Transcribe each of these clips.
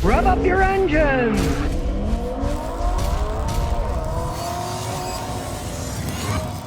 Rev up your engines!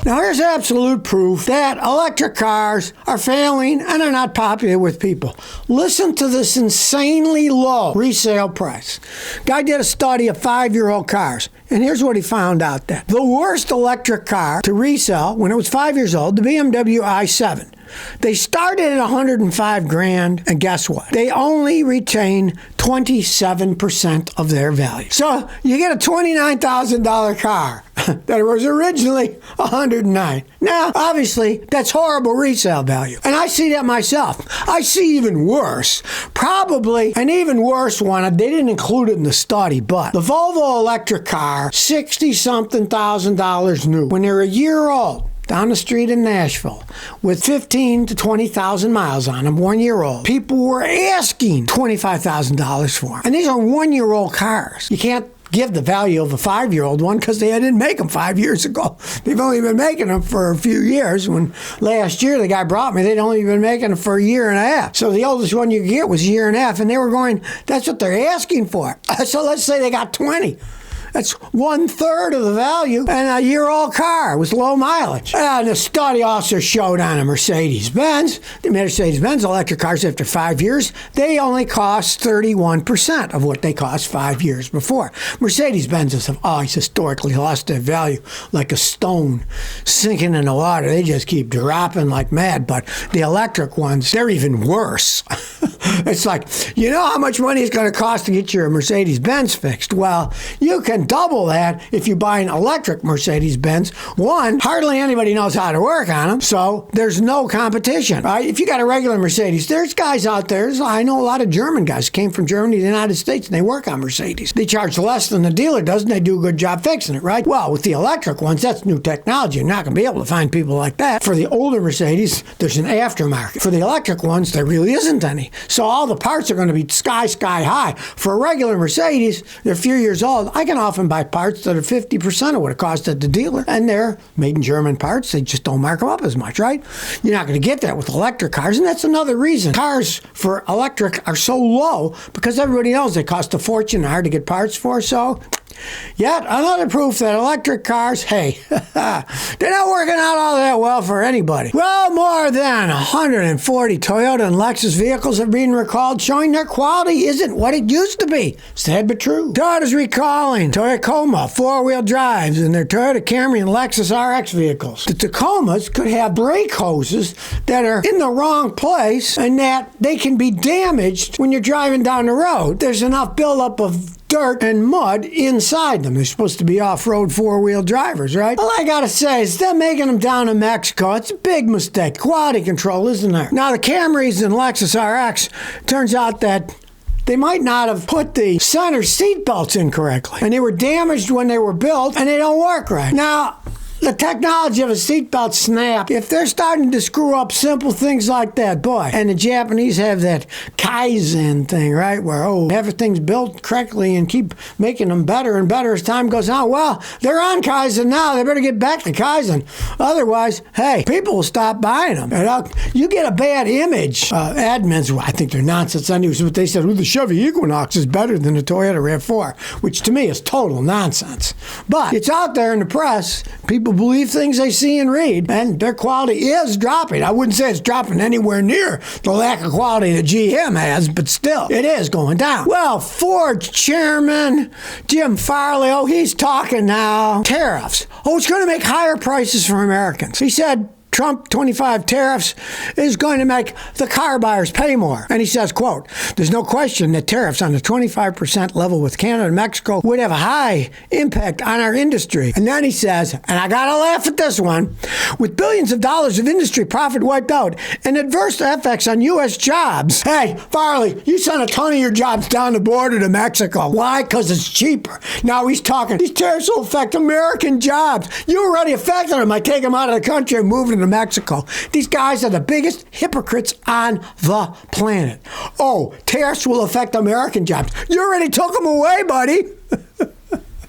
Now here's absolute proof that electric cars are failing and are not popular with people. Listen to this insanely low resale price. Guy did a study of 5-year-old cars, and here's what he found out that the worst electric car to resell when it was 5 years old, the BMW i7. They started at $105,000, and guess what? They only retain 27% of their value. So you get a $29,000 car that was originally $109,000. Now, obviously, that's horrible resale value, and I see that myself. I see even worse. Probably an even worse one. They didn't include it in the study, but the Volvo electric car, $60-something thousand new, when they're a year old, down the street in Nashville with 15 to 20,000 miles on them, 1 year old. People were asking $25,000 for them. And these are 1 year old cars. You can't give the value of a 5-year-old one because they didn't make them 5 years ago. They've only been making them for a few years. When last year the guy brought me, they'd only been making them for a year and a half. So the oldest one you could get was a year and a half, and they were going, that's what they're asking for. So let's say they got 20. That's 1/3 of the value, and a year-old car with low mileage. And the study also showed on a Mercedes-Benz, the Mercedes-Benz electric cars after 5 years, they only cost 31% of what they cost 5 years before. Mercedes-Benzes have always historically lost their value like a stone sinking in the water. They just keep dropping like mad, but the electric ones, they're even worse. It's like, you know how much money it's going to cost to get your Mercedes-Benz fixed? Well, you can double that if you buy an electric Mercedes-Benz. One, hardly anybody knows how to work on them, so there's no competition, right? If you got a regular Mercedes, there's guys out there, I know a lot of German guys came from Germany to the United States, and they work on Mercedes. They charge less than the dealer does, and they do a good job fixing it, right? Well, with the electric ones, that's new technology. You're not going to be able to find people like that. For the older Mercedes, there's an aftermarket. For the electric ones, there really isn't any. So all the parts are going to be sky high. For a regular Mercedes, they're a few years old. I can often buy parts that are 50% of what it cost at the dealer, and they're made in German parts. They just don't mark them up as much, right? You're not going to get that with electric cars, and that's another reason cars for electric are so low, because everybody knows they cost a fortune, hard to get parts for. So yet another proof that electric cars, hey, they're not working out all that well for anybody. Well, more than 140 Toyota and Lexus vehicles are being recalled, showing their quality isn't what it used to be. Sad but true. Toyota's recalling Toyota Tacoma 4-wheel drives in their Toyota Camry and Lexus RX vehicles. The Tacomas could have brake hoses that are in the wrong place, and that they can be damaged when you're driving down the road. There's enough buildup of dirt and mud inside them. They're supposed to be off-road 4-wheel drivers, right? All I gotta say is them making them down in Mexico, it's a big mistake. Quality control, isn't there? Now, the Camrys and Lexus RX, turns out that they might not have put the center seat belts in correctly, and they were damaged when they were built, and they don't work right. Now, the technology of a seatbelt snap, if they're starting to screw up simple things like that, boy, and the Japanese have that Kaizen thing, right, where, everything's built correctly and keep making them better and better as time goes on. Well, they're on Kaizen now. They better get back to Kaizen. Otherwise, hey, people will stop buying them. You get a bad image. Admins, I think they're nonsense anyways, but they said, the Chevy Equinox is better than the Toyota RAV4, which to me is total nonsense. But it's out there in the press. People believe things they see and read, and their quality is dropping. I wouldn't say it's dropping anywhere near the lack of quality that GM has, but still, it is going down. Well, Ford chairman Jim Farley, he's talking now. Tariffs. It's going to make higher prices for Americans. He said Trump 25 tariffs is going to make the car buyers pay more. And he says, quote, there's no question that tariffs on the 25% level with Canada and Mexico would have a high impact on our industry. And then he says, and I gotta laugh at this one, with billions of dollars of industry profit wiped out and adverse effects on U.S. jobs. Hey, Farley, you sent a ton of your jobs down the border to Mexico. Why? Because it's cheaper. Now he's talking, these tariffs will affect American jobs. You already affected them. I take them out of the country and move them to Mexico. These guys are the biggest hypocrites on the planet. Tariffs will affect American jobs. You already took them away, buddy.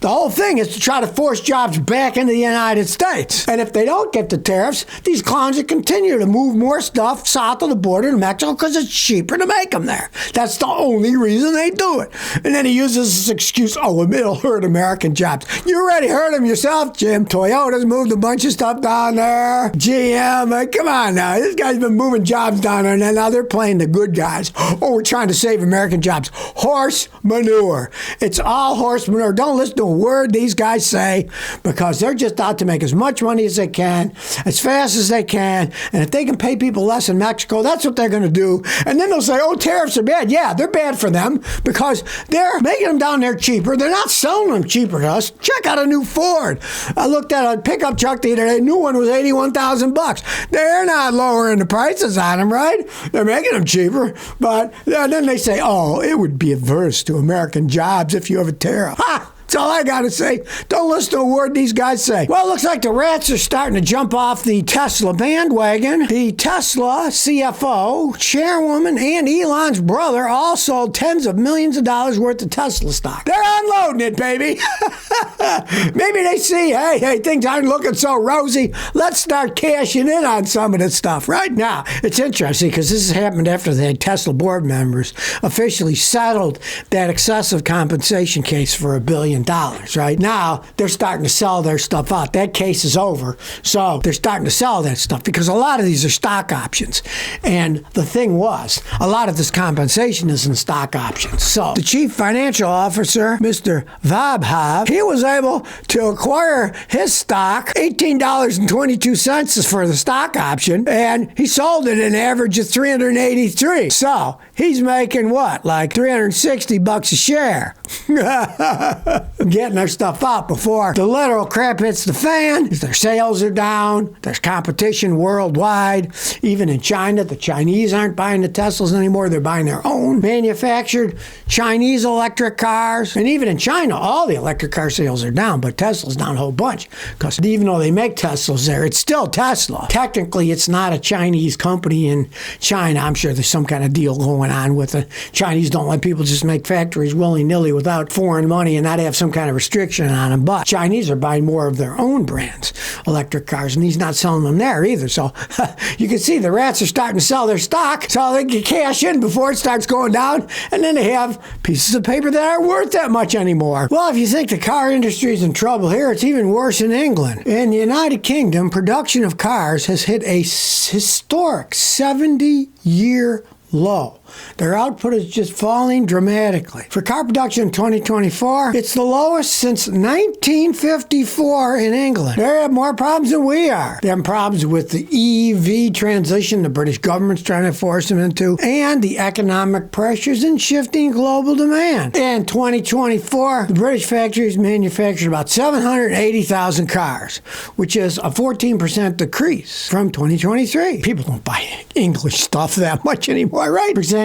The whole thing is to try to force jobs back into the United States. And if they don't get the tariffs, these clowns will continue to move more stuff south of the border to Mexico because it's cheaper to make them there. That's the only reason they do it. And then he uses this excuse, oh, it'll hurt American jobs. You already heard him yourself, Jim. Toyota's moved a bunch of stuff down there. GM, come on now. This guy's been moving jobs down there, and now they're playing the good guys. Oh, we're trying to save American jobs. Horse manure. It's all horse manure. Don't listen to a word these guys say because they're just out to make as much money as they can, as fast as they can, and if they can pay people less in Mexico, that's what they're going to do. And then they'll say, oh, tariffs are bad. Yeah, they're bad for them because they're making them down there cheaper. They're not selling them cheaper to us. Check out a new Ford. I looked at a pickup truck the other day. New one was $81,000. They're not lowering the prices on them, right? They're making them cheaper. But then they say, oh, it would be adverse to American jobs if you have a tariff. Ha! That's all I got to say. Don't listen to a word these guys say. Well, it looks like the rats are starting to jump off the Tesla bandwagon. The Tesla CFO, chairwoman, and Elon's brother all sold tens of millions of dollars worth of Tesla stock. They're unloading it, baby. Maybe they see, hey, things aren't looking so rosy. Let's start cashing in on some of this stuff right now. It's interesting because this has happened after the Tesla board members officially settled that excessive compensation case for $1 billion. Right now, they're starting to sell their stuff out. That case is over. So they're starting to sell that stuff because a lot of these are stock options. And the thing was, a lot of this compensation is in stock options. So the chief financial officer, Mr. Vabhav, he was able to acquire his stock, $18.22 for the stock option, and he sold it an average of $383. So he's making what, like $360 a share. Getting their stuff out before the literal crap hits the fan. Their sales are down. There's competition worldwide. Even in China, the Chinese aren't buying the Teslas anymore. They're buying their own manufactured Chinese electric cars. And even in China, all the electric car sales are down, but Tesla's down a whole bunch. Because even though they make Teslas there, it's still Tesla. Technically, it's not a Chinese company in China. I'm sure there's some kind of deal going on with the Chinese. Don't let people just make factories willy-nilly without foreign money and not have some kind of restriction on them. But Chinese are buying more of their own brands, electric cars, and he's not selling them there either. So you can see the rats are starting to sell their stock so they can cash in before it starts going down, and then they have pieces of paper that aren't worth that much anymore. Well, if you think the car industry is in trouble here, it's even worse in England. In the United Kingdom, production of cars has hit a historic 70-year low. Their output is just falling dramatically. For car production in 2024, it's the lowest since 1954 in England. They have more problems than we are. They have problems with the EV transition the British government's trying to force them into, and the economic pressures and shifting global demand. In 2024, the British factories manufactured about 780,000 cars, which is a 14% decrease from 2023. People don't buy English stuff that much anymore, right? For example,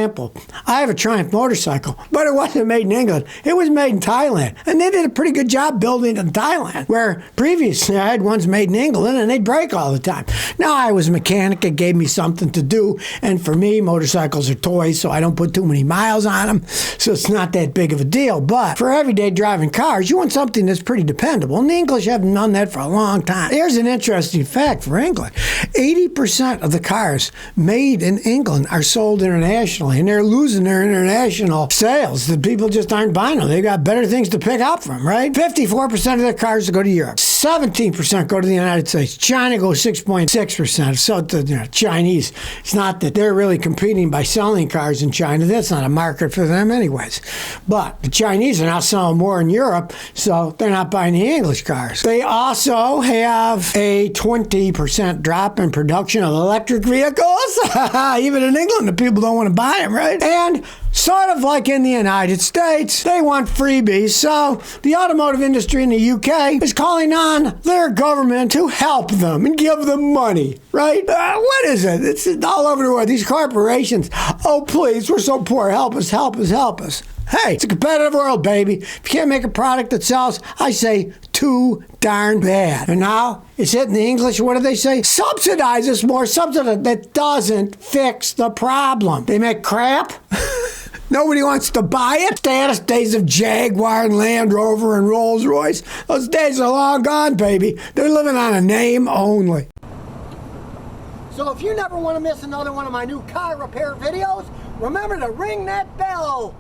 I have a Triumph motorcycle, but it wasn't made in England. It was made in Thailand. And they did a pretty good job building it in Thailand, where previously I had ones made in England and they'd break all the time. Now I was a mechanic. It gave me something to do. And for me, motorcycles are toys, so I don't put too many miles on them. So it's not that big of a deal. But for everyday driving cars, you want something that's pretty dependable. And the English haven't done that for a long time. Here's an interesting fact for England. 80% of the cars made in England are sold internationally. And they're losing their international sales. The people just aren't buying them. They've got better things to pick up from, right? 54% of their cars go to Europe. 17% go to the United States. China goes 6.6%. So the Chinese, it's not that they're really competing by selling cars in China. That's not a market for them anyways. But the Chinese are now selling more in Europe, so they're not buying the English cars. They also have a 20% drop in production of electric vehicles. Even in England, the people don't want to buy them, right? And sort of like in the United States, they want freebies. So the automotive industry in the UK is calling on their government to help them and give them money, right? What is it? It's all over the world. These corporations, oh, please, we're so poor. Help us, help us, help us. Hey, it's a competitive world, baby. If you can't make a product that sells, I say too darn bad. And now it's hitting the English. What do they say? Subsidize us more. Subsidize. That doesn't fix the problem. They make crap. Nobody wants to buy it. Status days of Jaguar and Land Rover and Rolls Royce, those days are long gone, baby. They're living on a name only. So if you never want to miss another one of my new car repair videos, remember to ring that bell.